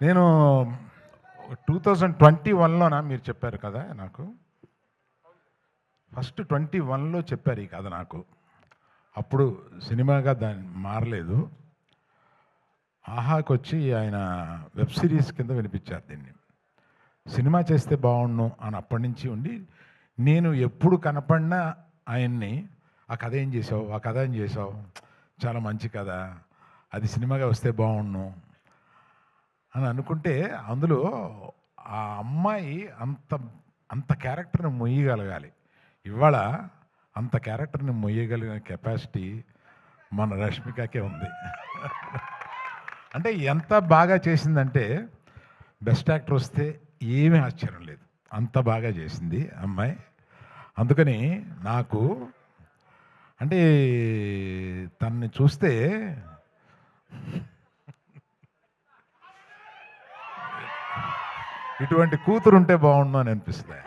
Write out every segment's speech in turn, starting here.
నేను 2021లోనా మీరు చెప్పారు కదా నాకు, ఫస్ట్ 21లో చెప్పారు ఈ కథ నాకు. అప్పుడు సినిమాగా దాన్ని మారలేదు. ఆహాకి వచ్చి ఆయన వెబ్ సిరీస్ కింద వినిపించారు దీన్ని. సినిమా చేస్తే బాగుండు అని అప్పటి నుంచి ఉండి, నేను ఎప్పుడు కనపడినా ఆయన్ని ఆ కథ ఏం చేసావు, ఆ కథ ఏం చేసావు, చాలా మంచి కథ, అది సినిమాగా వస్తే బాగుండు అని అనుకుంటే, అందులో ఆ అమ్మాయి అంత అంత క్యారెక్టర్ని మొయ్యగలగాలి. ఇవాళ అంత క్యారెక్టర్ని మొయ్యగలిగిన కెపాసిటీ మన రష్మికకే ఉంది. అంటే ఎంత బాగా చేసిందంటే, బెస్ట్ యాక్టర్ వస్తే ఏమీ ఆశ్చర్యం లేదు, అంత బాగా చేసింది అమ్మాయి. అందుకని నాకు అంటే తనని చూస్తే ఇటువంటి కూతురు ఉంటే బాగుండు అని అనిపిస్తుంది.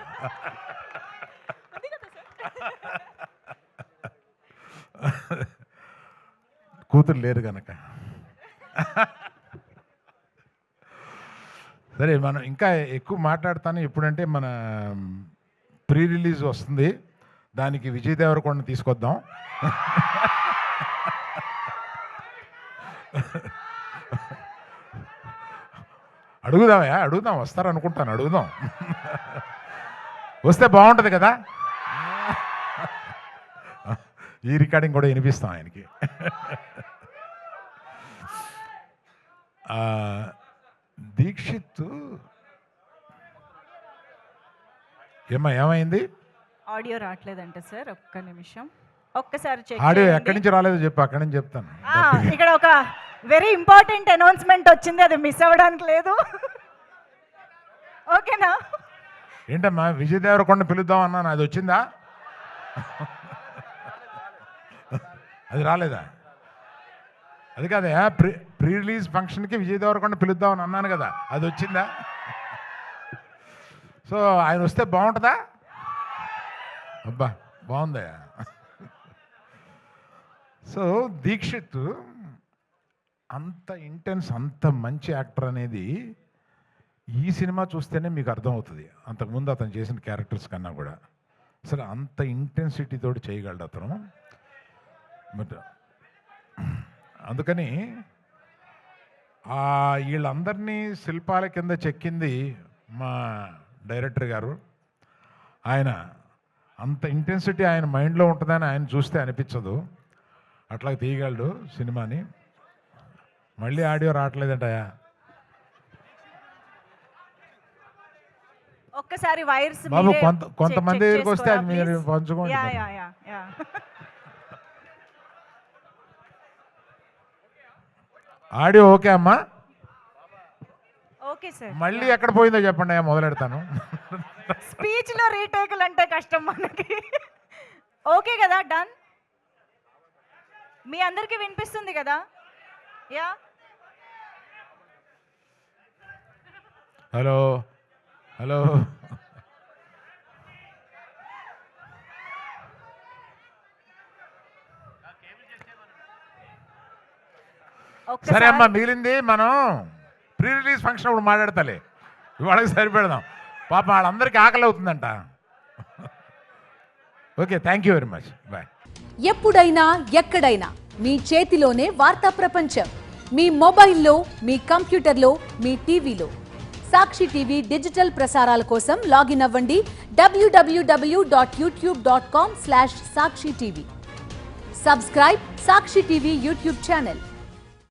కూతురు లేరు కనుక. సరే, మనం ఇంకా ఎక్కువ మాట్లాడతాను. ఎప్పుడంటే మన ప్రీ రిలీజ్ వస్తుంది, దానికి విజయ్ దేవరకొండ తీసుకొద్దాం. అడుగుదాం, వస్తారనుకుంటాను, అడుగుదాం. వస్తే బాగుంటుంది కదా. ఈ రికార్డింగ్ కూడా వినిపిస్తాం ఆయనకి. దీక్షిత్ ఏమైంది? ఆడియో రావట్లేదంట సార్, ఒక్క నిమిషం, ఒక్కసారి చెక్ ఆడియో ఎక్కడి నుంచి రాలేదో చెప్పు, అక్కడి నుంచి చెప్తాను. ఇక్కడ ఒక వెరీ ఇంపార్టెంట్ అనౌన్స్మెంట్ వచ్చింది, అది మిస్ అవ్వడానికి లేదు. ఓకేనా? ఏంటమ్మా, విజయ్ దేవరకొండ పిలుద్దాం అన్నాను, అది వచ్చిందా? అది రాలేదా? అది కాదే, ప్రీ రిలీజ్ ఫంక్షన్కి విజయ్ దేవరకొండ పిలుద్దాం అని అన్నాను కదా, అది వచ్చిందా? సో ఆయన వస్తే బాగుంటుందా? అబ్బా బాగుందా? సో దీక్షిత్ అంత ఇంటెన్స్, అంత మంచి యాక్టర్ అనేది ఈ సినిమా చూస్తేనే మీకు అర్థమవుతుంది. అంతకుముందు అతను చేసిన క్యారెక్టర్స్ కన్నా కూడా అసలు అంత ఇంటెన్సిటీ తోటి చేయగలడు అతను. బట్ అందుకని వీళ్ళందరినీ శిల్పాల కింద చెక్కింది మా డైరెక్టర్ గారు. ఆయన అంత ఇంటెన్సిటీ ఆయన మైండ్లో ఉంటుందని ఆయన చూస్తే అనిపించదు, అట్లా తీయగలడు సినిమాని. మళ్ళీ ఆడియో రావట్లేదంటయా? ఒక్కసారి వైర్స్ బాబు కొంతమంది దగ్గరికి వస్తే అది మీరు పంచుకోండి. ఆడియో ఓకే అమ్మా? Okay sir. మళ్ళీ ఎక్కడ పోయిందో చెప్పండి, మొదలెడతాను. స్పీచ్ లో రీటేకులు అంటే కష్టం మనకి. ఓకే కదా, డన్. మీ అందరికి వినిపిస్తుంది కదా? Yeah, hello hello. సరే అమ్మా, మిగిలింది మనం ప్రీ రిలీజ్ ఫంక్షన్ అప్పుడు మాట్లాడతాలే, ఇవాళకి సరిపెడదాం. పాప వాళ్ళందరికీ ఆకలి అవుతుందంట. Okay, thank you very much, bye. ఎప్పుడైనా ఎక్కడైనా మీ చేతిలోనే వార్తా ప్రపంచం. మీ మొబైల్లో, మీ కంప్యూటర్లో, మీ టీవీలో. సాక్షి టీవీ డిజిటల్ ప్రసారాల కోసం లాగిన్ అవ్వండి www.youtube.com/సాక్షి టీవీ. సబ్స్క్రైబ్ సాక్షి టీవీ యూట్యూబ్ ఛానల్.